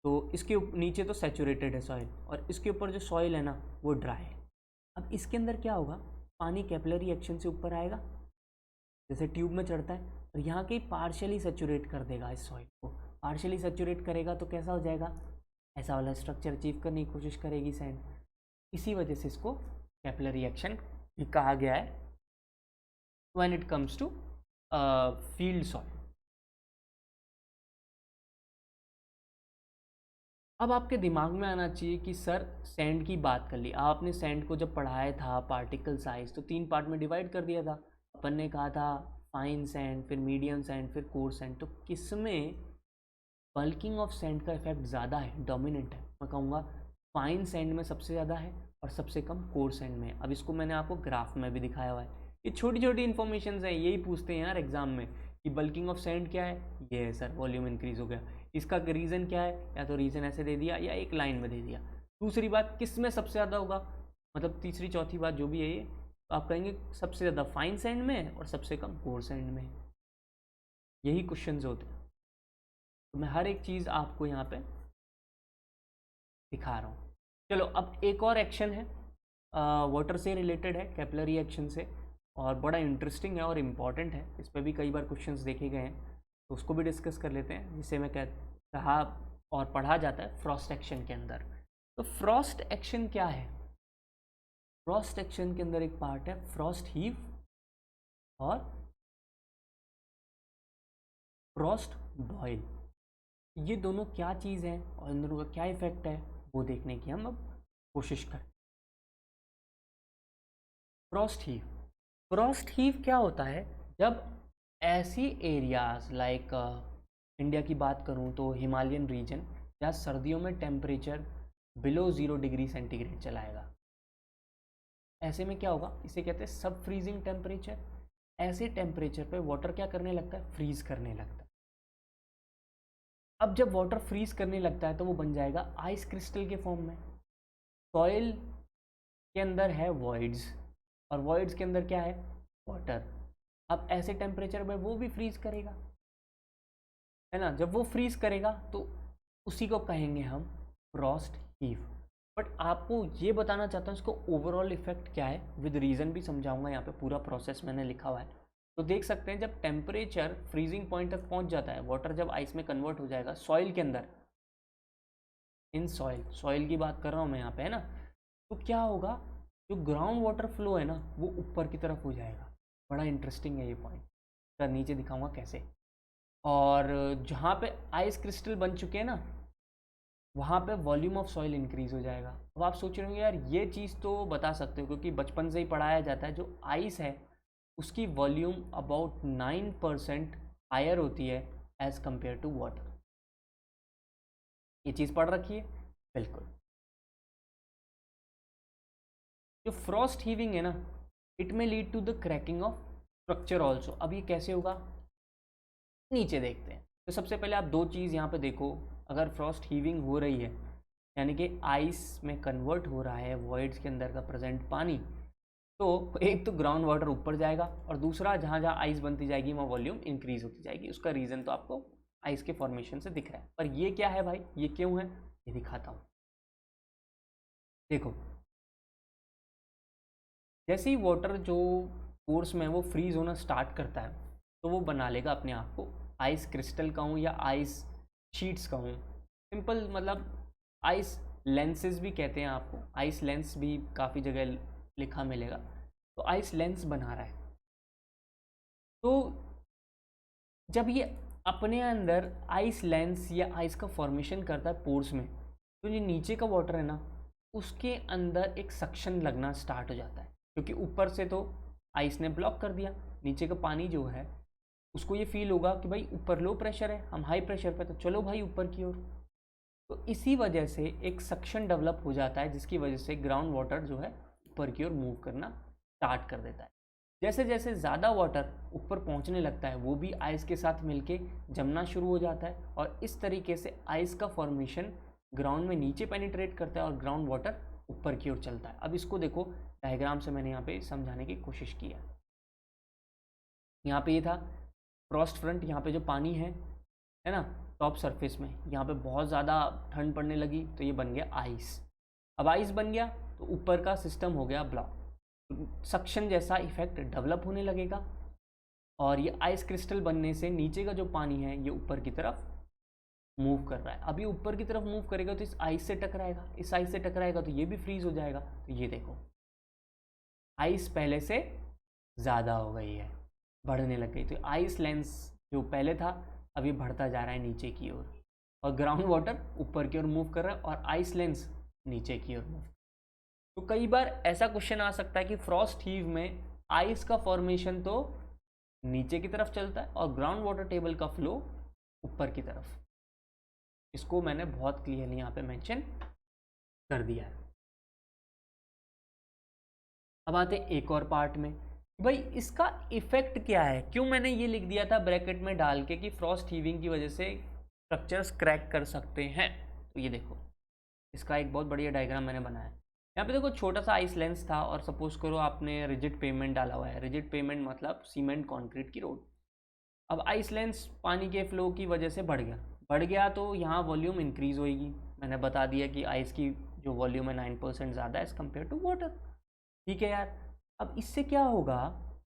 तो इसके नीचे तो सैचुरेटेड है सॉइल, और इसके ऊपर जो सॉइल है ना वो ड्राई है। अब इसके अंदर क्या होगा, पानी कैपिलरी एक्शन से ऊपर आएगा, जैसे ट्यूब में चढ़ता है, और यहाँ के पार्शियली सैचुरेट कर देगा इस सॉइल को। पार्शियली सैचुरेट करेगा तो कैसा हो जाएगा, ऐसा वाला स्ट्रक्चर अचीव करने की कोशिश करेगी सैंड। इसी वजह से इसको कैपिलरी एक्शन कहा गया है when it comes to field soil. अब आपके दिमाग में आना चाहिए कि सर सैंड की बात कर ली आपने, सैंड को जब पढ़ाया था पार्टिकल साइज तो 3 पार्ट में डिवाइड कर दिया था। अपन ने कहा था फाइन सैंड, फिर मीडियम सैंड, फिर कोर्स सैंड। तो किसमें बल्किंग ऑफ सैंड का इफेक्ट ज़्यादा है, डोमिनेंट है? मैं कहूँगा फाइन सैंड में सबसे ज़्यादा है और सबसे कम कोर्स सैंड में। अब इसको मैंने आपको ग्राफ में भी दिखाया हुआ है। ये छोटी छोटी इन्फॉर्मेशन है, यही पूछते हैं यार एग्जाम में कि बल्किंग ऑफ सैंड क्या है, ये है सर वॉल्यूम इंक्रीज हो गया। इसका रीज़न क्या है, या तो रीज़न ऐसे दे दिया या एक लाइन में दे दिया। दूसरी बात, किस में सबसे ज़्यादा होगा, मतलब तीसरी चौथी बात जो भी है ये, तो आप कहेंगे सबसे ज़्यादा फाइन सैंड में और सबसे कम कोर्स सैंड में। यही क्वेश्चन होते हैं, तो मैं हर एक चीज़ आपको यहाँ पे दिखा रहा हूँ। चलो अब एक और एक्शन है, वाटर से रिलेटेड है, कैपिलरी एक्शन से, और बड़ा इंटरेस्टिंग है और इम्पॉर्टेंट है। इस पर भी कई बार क्वेश्चंस देखे गए हैं, तो उसको भी डिस्कस कर लेते हैं, जिसे मैं कहा और पढ़ा जाता है फ्रॉस्ट एक्शन के अंदर। तो फ्रॉस्ट एक्शन क्या है? फ्रॉस्ट एक्शन के अंदर एक पार्ट है फ्रॉस्ट हीव और फ्रॉस्ट बॉयल। ये दोनों क्या चीज़ है और इन दोनों का क्या इफेक्ट है, वो देखने की हम अब कोशिश करें। फ्रॉस्ट हीव, फ्रॉस्ट हीव क्या होता है, जब ऐसी एरियाज लाइक इंडिया की बात करूं तो हिमालयन रीजन, जहाँ सर्दियों में टेम्परेचर बिलो 0 डिग्री सेंटीग्रेड चलाएगा। ऐसे में क्या होगा, इसे कहते हैं सब फ्रीजिंग टेम्परेचर। ऐसे टेम्परेचर पे वाटर क्या करने लगता है, फ्रीज करने लगता है। अब जब वाटर फ्रीज करने लगता है तो वो बन जाएगा आइस क्रिस्टल के फॉर्म में। सॉइल के अंदर है वॉइड्स, और वॉइड्स के अंदर क्या है, वाटर। अब ऐसे टेम्परेचर में वो भी फ्रीज करेगा, है ना। जब वो फ्रीज करेगा तो उसी को कहेंगे हम फ्रॉस्ट हीव। बट आपको ये बताना चाहता हूँ इसको ओवरऑल इफेक्ट क्या है, विद रीज़न भी समझाऊंगा। यहाँ पे पूरा प्रोसेस मैंने लिखा हुआ है, तो देख सकते हैं जब टेम्परेचर फ्रीजिंग पॉइंट तक पहुँच जाता है, वाटर जब आइस में कन्वर्ट हो जाएगा सॉइल के अंदर, इन सॉइल की बात कर रहा हूँ मैं यहाँ पे, है ना। तो क्या होगा, जो ग्राउंड वाटर फ्लो है ना वो ऊपर की तरफ हो जाएगा। बड़ा इंटरेस्टिंग है ये पॉइंट, तो नीचे दिखाऊंगा कैसे। और जहाँ पे आइस क्रिस्टल बन चुके हैं ना, वहाँ पे वॉल्यूम ऑफ सॉइल इंक्रीज हो जाएगा। अब आप सोच रहे होंगे यार ये चीज़ तो बता सकते हो, क्योंकि बचपन से ही पढ़ाया जाता है जो आइस है उसकी वॉल्यूम अबाउट 9% हायर होती है एज कंपेयर टू वाटर। ये चीज़ पढ़ रखी है बिल्कुल। जो फ्रॉस्ट हीविंग है ना, it may lead to the cracking of structure also. अब ये कैसे होगा, नीचे देखते हैं। तो सबसे पहले आप दो चीज़ यहाँ पे देखो, अगर फ्रॉस्ट हीविंग हो रही है यानी कि आइस में कन्वर्ट हो रहा है वॉइड्स के अंदर का प्रेजेंट पानी, तो एक तो ग्राउंड वाटर ऊपर जाएगा, और दूसरा जहाँ जहाँ आइस बनती जाएगी वहाँ वॉल्यूम इंक्रीज होती जाएगी। उसका रीज़न तो आपको आइस के फॉर्मेशन से दिख रहा है। पर ये क्या है भाई, ये क्यों है, ये दिखाता हूँ। देखो, जैसे ही वाटर जो कोर्स में वो फ्रीज होना स्टार्ट करता है, तो वो बना लेगा अपने आप को आइस क्रिस्टल कहूँ या आइस शीट्स कहूँ, सिंपल मतलब आइस लेंसेज भी कहते हैं आपको, आइस लेंस भी काफ़ी जगह लिखा मिलेगा। तो आइस लेंस बना रहा है। तो जब ये अपने अंदर आइस लेंस या आइस का फॉर्मेशन करता है पोर्स में, तो ये नीचे का वाटर है ना उसके अंदर एक सक्शन लगना स्टार्ट हो जाता है, क्योंकि ऊपर से तो आइस ने ब्लॉक कर दिया, नीचे का पानी जो है उसको ये फील होगा कि भाई ऊपर लो प्रेशर है, हम हाई प्रेशर पे, तो चलो भाई ऊपर की ओर। तो इसी वजह से एक सक्शन डेवलप हो जाता है, जिसकी वजह से ग्राउंड वाटर जो है ऊपर की ओर मूव करना स्टार्ट कर देता है। जैसे जैसे ज़्यादा वाटर ऊपर पहुंचने लगता है, वो भी आइस के साथ मिलके जमना शुरू हो जाता है, और इस तरीके से आइस का फॉर्मेशन ग्राउंड में नीचे पेनिट्रेट करता है और ग्राउंड वाटर ऊपर की ओर चलता है। अब इसको देखो डायग्राम से मैंने यहाँ पे समझाने की कोशिश की है। यहाँ पे ये था फ्रॉस्ट फ्रंट, यहाँ पे जो पानी है ना टॉप सरफेस में, यहाँ पे बहुत ज़्यादा ठंड पड़ने लगी तो ये बन गया आइस। अब आइस बन गया तो ऊपर का सिस्टम हो गया ब्लॉक, सक्शन जैसा इफेक्ट डेवलप होने लगेगा, और ये आइस क्रिस्टल बनने से नीचे का जो पानी है ये ऊपर की तरफ मूव कर रहा है। अभी ऊपर की तरफ मूव करेगा तो इस आइस से टकराएगा, इस आइस से टकराएगा तो ये भी फ्रीज हो जाएगा। तो ये देखो आइस पहले से ज़्यादा हो गई है, बढ़ने लग गई। तो आइस लेंस जो पहले था अभी बढ़ता जा रहा है नीचे की ओर, और ग्राउंड वाटर ऊपर की ओर मूव कर रहा है और आइस लेंस नीचे की ओर मूव। तो कई बार ऐसा क्वेश्चन आ सकता है कि फ्रॉस्ट हीव में आइस का फॉर्मेशन तो नीचे की तरफ चलता है और ग्राउंड वाटर टेबल का फ्लो ऊपर की तरफ। इसको मैंने बहुत क्लियरली यहाँ पे मेंशन कर दिया है। अब आते हैं एक और पार्ट में, भाई इसका इफेक्ट क्या है, क्यों मैंने ये लिख दिया था ब्रैकेट में डाल के कि फ्रॉस्ट हीविंग की वजह से स्ट्रक्चर्स क्रैक कर सकते हैं। तो ये देखो इसका एक बहुत बढ़िया डायग्राम मैंने बनाया है। यहाँ पे देखो छोटा सा आइस लेंस था, और सपोज करो आपने रिजिड पेमेंट डाला हुआ है। रिजिड पेमेंट मतलब सीमेंट कॉन्क्रीट की रोड। अब आइस लेंस पानी के फ्लो की वजह से बढ़ गया तो यहाँ वॉल्यूम इंक्रीज होएगी। मैंने बता दिया कि आइस की जो वॉल्यूम है 9% ज़्यादा एज़ कम्पेयर टू वाटर। ठीक है यार, अब इससे क्या होगा,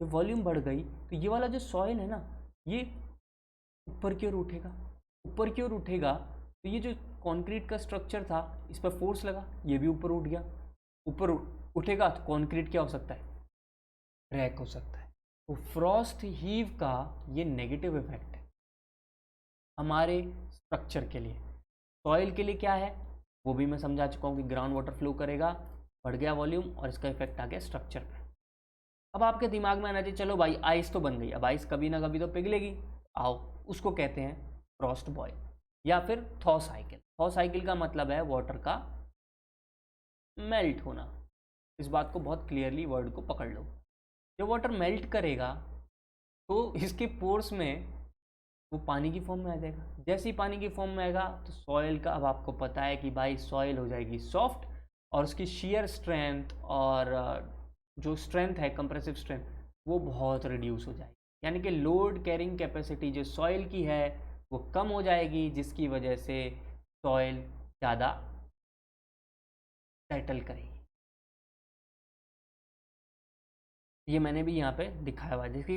जब वॉल्यूम बढ़ गई तो ये वाला जो सॉइल है ना ये ऊपर की ओर उठेगा। ऊपर की ओर उठेगा तो ये जो कंक्रीट का स्ट्रक्चर था इस पर फोर्स लगा, ये भी ऊपर उठ गया। ऊपर उठेगा तो कंक्रीट क्या हो सकता है, क्रैक हो सकता है। तो फ्रॉस्ट हीव का ये नेगेटिव इफेक्ट है हमारे स्ट्रक्चर के लिए। सॉइल के लिए क्या है वो भी मैं समझा चुका हूँ कि ग्राउंड वाटर फ्लो करेगा, बढ़ गया वॉल्यूम, और इसका इफेक्ट आ गया स्ट्रक्चर पे। अब आपके दिमाग में आना चाहिए चलो भाई आइस तो बन गई, अब आइस कभी ना कभी तो पिघलेगी। आओ उसको कहते हैं फ्रॉस्ट बॉयल या फिर थॉ साइकिल। थॉ साइकिल का मतलब है वाटर का मेल्ट होना। इस बात को बहुत क्लियरली वर्ड को पकड़ लो। जब वाटर मेल्ट करेगा तो इसके पोर्स में वो पानी की फॉर्म में आ जाएगा। जैसे ही पानी की फॉर्म में आएगा तो सॉइल का, अब आपको पता है कि भाई सॉइल हो जाएगी सॉफ्ट और उसकी शेयर स्ट्रेंथ और जो स्ट्रेंथ है कंप्रेसिव स्ट्रेंथ वो बहुत रिड्यूस हो जाएगी। यानी कि लोड कैरिंग कैपेसिटी जो सॉइल की है वो कम हो जाएगी, जिसकी वजह से सॉइल ज़्यादा सेटल करेगी। ये मैंने भी यहाँ पे दिखाया हुआ है। जैसे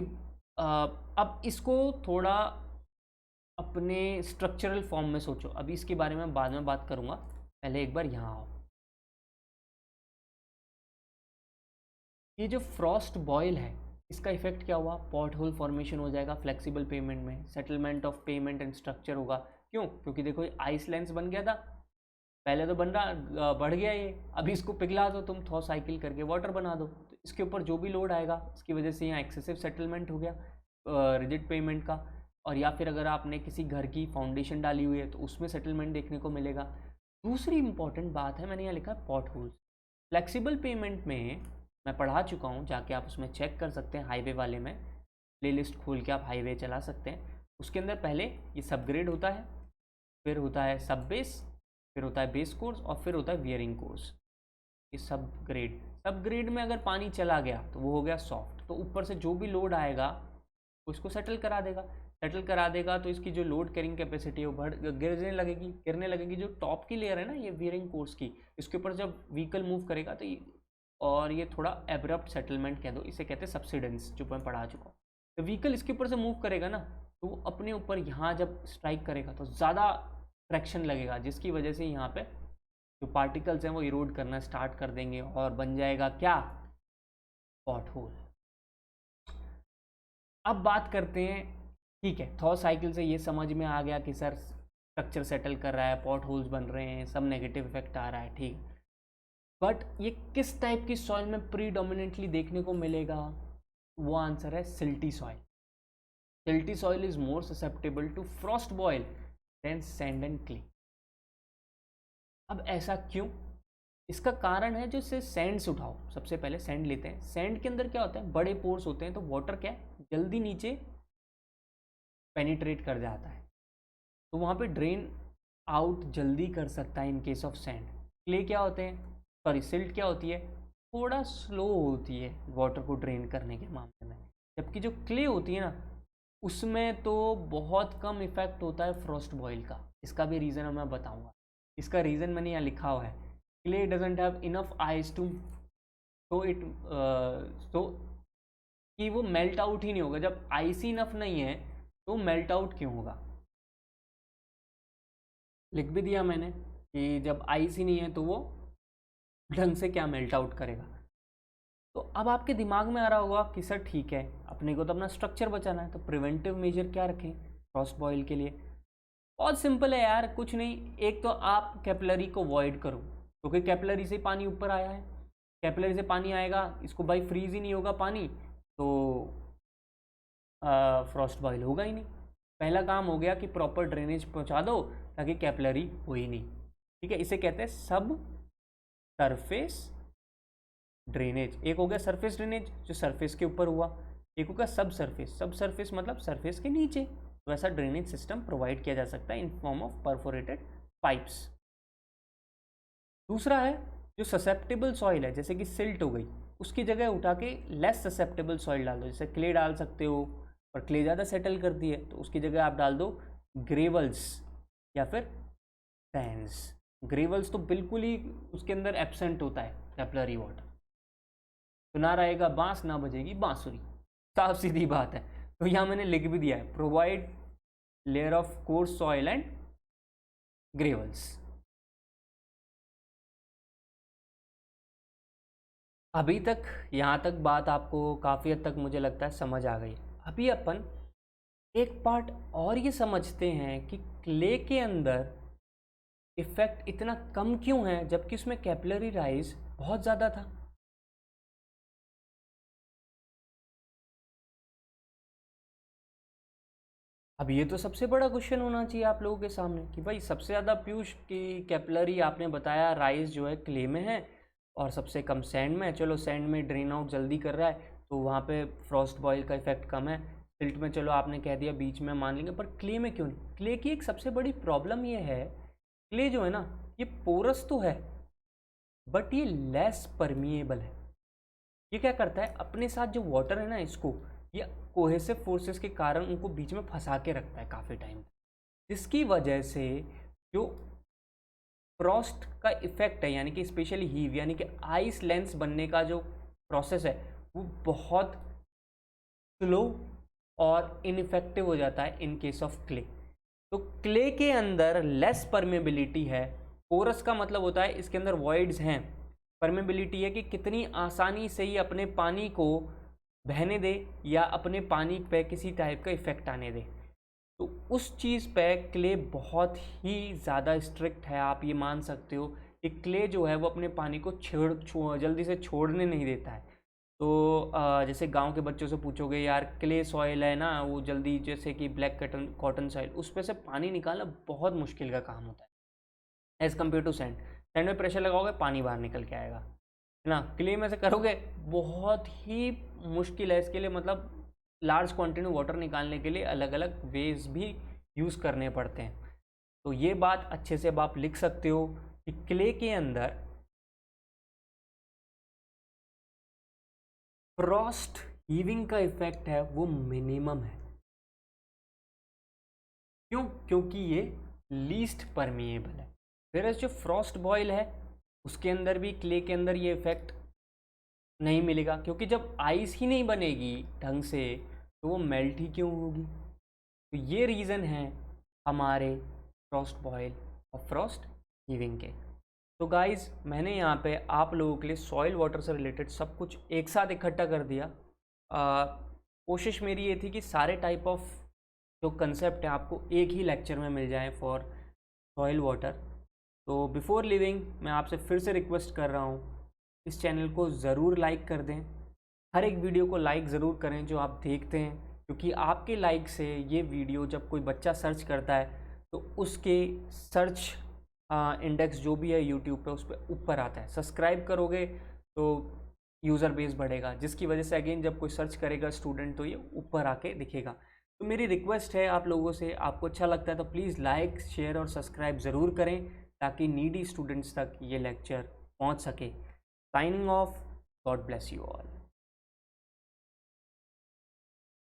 अब इसको थोड़ा अपने स्ट्रक्चरल फॉर्म में सोचो। अभी इसके बारे में बाद में बात करूँगा, पहले एक बार यहाँ आओ। ये जो फ्रॉस्ट बॉयल है इसका इफेक्ट क्या हुआ? पॉट होल फॉर्मेशन हो जाएगा फ्लेक्सिबल पेमेंट में, settlement of payment and structure होगा। क्यों? क्योंकि देखो आइस लेंस बन गया था, पहले तो बन रहा बढ़ गया ये, अभी इसको पिघला दो तुम थॉ साइकिल करके वाटर बना दो, तो इसके ऊपर जो भी लोड आएगा इसकी वजह से यहाँ एक्सेसिव सेटलमेंट हो गया रिजिड पेमेंट का। और या फिर अगर आपने किसी घर की फाउंडेशन डाली हुई है तो उसमें सेटलमेंट देखने को मिलेगा। दूसरी इंपॉर्टेंट बात है, मैंने यहाँ लिखा है पॉट होल्स। फ्लेक्सिबल पेमेंट में मैं पढ़ा चुका हूँ, जाके आप उसमें चेक कर सकते हैं। हाईवे वाले में प्लेलिस्ट खोल के आप हाईवे चला सकते हैं। उसके अंदर पहले ये सबग्रेड होता है, फिर होता है सब बेस, फिर होता है बेस कोर्स और फिर होता है वियरिंग कोर्स। ये सब ग्रेड में अगर पानी चला गया तो वो हो गया सॉफ्ट, तो ऊपर से जो भी लोड आएगा उसको सेटल करा देगा। तो इसकी जो लोड कैरिंग कैपेसिटी है वो गिरने लगेगी। जो टॉप की लेयर है ना ये वियरिंग कोर्स की, इसके ऊपर जब व्हीकल मूव करेगा तो और ये थोड़ा एब्रप्ट सेटलमेंट कह दो, इसे कहते हैं सब्सिडेंस, जो मैं पढ़ा चुका हूँ। तो व्हीकल इसके ऊपर से मूव करेगा ना तो वो अपने ऊपर यहाँ जब स्ट्राइक करेगा तो ज़्यादा ट्रैक्शन लगेगा, जिसकी वजह से यहाँ पे जो पार्टिकल्स हैं वो इरोड करना स्टार्ट कर देंगे और बन जाएगा क्या? Pothole. अब बात करते हैं, ठीक है थॉ साइकिल से ये समझ में आ गया कि सर स्ट्रक्चर सेटल कर रहा है, पॉट होल्स बन रहे हैं, सब नेगेटिव इफेक्ट आ रहा है, ठीक। बट ये किस टाइप की सॉइल में प्रीडोमिनेंटली देखने को मिलेगा? वो आंसर है silty soil. Silty soil is more susceptible to frost boil than sand and clay. अब ऐसा क्यों? इसका कारण है, जो से सैंड से उठाओ, सबसे पहले सैंड लेते हैं। सैंड के अंदर क्या होता है? बड़े पोर्स होते हैं, तो वाटर क्या है जल्दी नीचे पेनिट्रेट कर जाता है, तो वहाँ पे ड्रेन आउट जल्दी कर सकता है in case of sand. Clay क्या होते हैं, सॉरी सिल्ट क्या होती है? थोड़ा स्लो होती है वाटर को ड्रेन करने के मामले में। जबकि जो क्ले होती है ना उसमें तो बहुत कम इफेक्ट होता है फ्रॉस्ट बॉयल का। इसका भी रीज़न मैं बताऊंगा। इसका रीज़न मैंने यहाँ लिखा हुआ है, clay doesn't have enough ice to so कि वो मेल्ट आउट ही नहीं होगा। जब आइस इनफ नहीं है तो मेल्ट आउट क्यों होगा? लिख भी दिया मैंने कि जब आइस ही नहीं है तो वो ढंग से क्या मेल्ट आउट करेगा। तो अब आपके दिमाग में आ रहा होगा कि सर ठीक है अपने को तो अपना स्ट्रक्चर बचाना है, तो प्रिवेंटिव मेजर क्या रखें फ्रॉस्ट बॉयल के लिए? बहुत सिंपल है यार, कुछ नहीं। एक तो आप कैपिलरी को वॉइड करो, क्योंकि कैपिलरी से पानी ऊपर आया है, कैपिलरी से पानी आएगा, इसको भाई फ्रीज ही नहीं होगा पानी, तो फ्रॉस्ट बॉयल होगा ही नहीं। पहला काम हो गया कि प्रॉपर ड्रेनेज पहुंचा दो ताकि कैपिलरी हो ही नहीं। ठीक है, इसे कहते हैं सब सरफेस ड्रेनेज। एक हो गया सरफेस ड्रेनेज जो सरफेस के ऊपर हुआ, एक होगा सब सरफेस मतलब सरफेस के नीचे। तो ऐसा ड्रेनेज सिस्टम प्रोवाइड किया जा सकता है in form of perforated pipes. दूसरा है जो ससेप्टेबल सॉइल है, जैसे कि सिल्ट हो गई, उसकी जगह उठा के लेस ससेप्टेबल सॉइल डाल दो। जैसे क्ले डाल सकते हो, और क्ले ज़्यादा सेटल करती है तो उसकी जगह आप डाल दो ग्रेवल्स या फिर सैंड्स। ग्रेवल्स तो बिल्कुल ही उसके अंदर एब्सेंट होता है कैपिलरी वाटर, तो ना रहेगा बांस ना बजेगी बांसुरी, साफ सीधी बात है। तो यहाँ मैंने लिख भी दिया है, provide layer of course soil and gravels. अभी तक यहाँ तक बात आपको काफ़ी हद तक मुझे लगता है समझ आ गई। अभी अपन एक पार्ट और ये समझते हैं कि क्ले के अंदर इफेक्ट इतना कम क्यों है जबकि उसमें कैपिलरी राइज बहुत ज़्यादा था। अब ये तो सबसे बड़ा क्वेश्चन होना चाहिए आप लोगों के सामने कि भाई सबसे ज़्यादा पीयूष की कैपिलरी आपने बताया राइज जो है क्ले में है, और सबसे कम सैंड में। चलो सैंड में ड्रेन आउट जल्दी कर रहा है तो वहाँ पे फ्रॉस्ट बॉयल का इफेक्ट कम है। सिल्ट में चलो आपने कह दिया बीच में मान लेंगे, पर क्ले में क्यों नहीं? क्ले की एक सबसे बड़ी प्रॉब्लम ये है, क्ले जो है ना ये पोरस तो है बट ये लेस परमिएबल है। ये क्या करता है, अपने साथ जो वाटर है ना इसको ये कोहेसिव फोर्सेस के कारण उनको बीच में फंसा के रखता है काफ़ी टाइम, जिसकी वजह से जो फ्रॉस्ट का इफेक्ट है यानी कि स्पेशली हीव यानी कि आइस लेंस बनने का जो प्रोसेस है वो बहुत स्लो और इनइफेक्टिव हो जाता है इन केस ऑफ क्ले। तो क्ले के अंदर लेस परमेबिलिटी है। पोरस का मतलब होता है इसके अंदर वॉइड्स हैं। परमेबिलिटी है कि कितनी आसानी से ही अपने पानी को बहने दे या अपने पानी पे किसी टाइप का इफेक्ट आने दे। तो उस चीज़ पे क्ले बहुत ही ज़्यादा स्ट्रिक्ट है। आप ये मान सकते हो कि क्ले जो है वो अपने पानी को जल्दी से छोड़ने नहीं देता है। तो जैसे गांव के बच्चों से पूछोगे यार क्ले सॉइल है ना वो जल्दी, जैसे कि ब्लैक कॉटन सॉइल, उस पर से पानी निकालना बहुत मुश्किल का काम होता है as compare to sand. Sand में प्रेशर लगाओगे पानी बाहर निकल के आएगा, है ना। क्ले में से करोगे बहुत ही मुश्किल है। इसके लिए मतलब लार्ज क्वांटिटी में वाटर निकालने के लिए अलग अलग वेज भी यूज़ करने पड़ते हैं। तो ये बात अच्छे से अब आप लिख सकते हो कि क्ले के अंदर फ्रॉस्ट हीविंग का इफेक्ट है वो मिनिमम है। क्यों? क्योंकि ये लीस्ट परमिएबल है। फिर जो फ्रॉस्ट बॉयल है उसके अंदर भी क्ले के अंदर ये इफेक्ट नहीं मिलेगा, क्योंकि जब आइस ही नहीं बनेगी ढंग से तो वो मेल्ट ही क्यों होगी। तो ये रीज़न है हमारे फ्रॉस्ट बॉयल और फ्रॉस्ट हीविंग के। तो गाइज़ मैंने यहाँ पे आप लोगों के लिए सॉइल वाटर से रिलेटेड सब कुछ एक साथ इकट्ठा कर दिया। कोशिश मेरी ये थी कि सारे टाइप ऑफ जो कंसेप्ट है आपको एक ही लेक्चर में मिल जाए फॉर सॉइल वाटर। तो बिफोर लिविंग मैं आपसे फिर से रिक्वेस्ट कर रहा हूँ इस चैनल को ज़रूर लाइक कर दें। हर एक वीडियो को लाइक ज़रूर करें जो आप देखते हैं, क्योंकि आपके लाइक से ये वीडियो जब कोई बच्चा सर्च करता है तो उसके सर्च इंडेक्स जो भी है यूट्यूब पे उस पर ऊपर आता है। सब्सक्राइब करोगे तो यूज़र बेस बढ़ेगा, जिसकी वजह से अगेन जब कोई सर्च करेगा स्टूडेंट तो ये ऊपर आके दिखेगा। तो मेरी रिक्वेस्ट है आप लोगों से, आपको अच्छा लगता है तो प्लीज़ लाइक शेयर और सब्सक्राइब ज़रूर करें ताकि नीडी स्टूडेंट्स तक ये लेक्चर पहुंच सके। Signing off, God bless you all.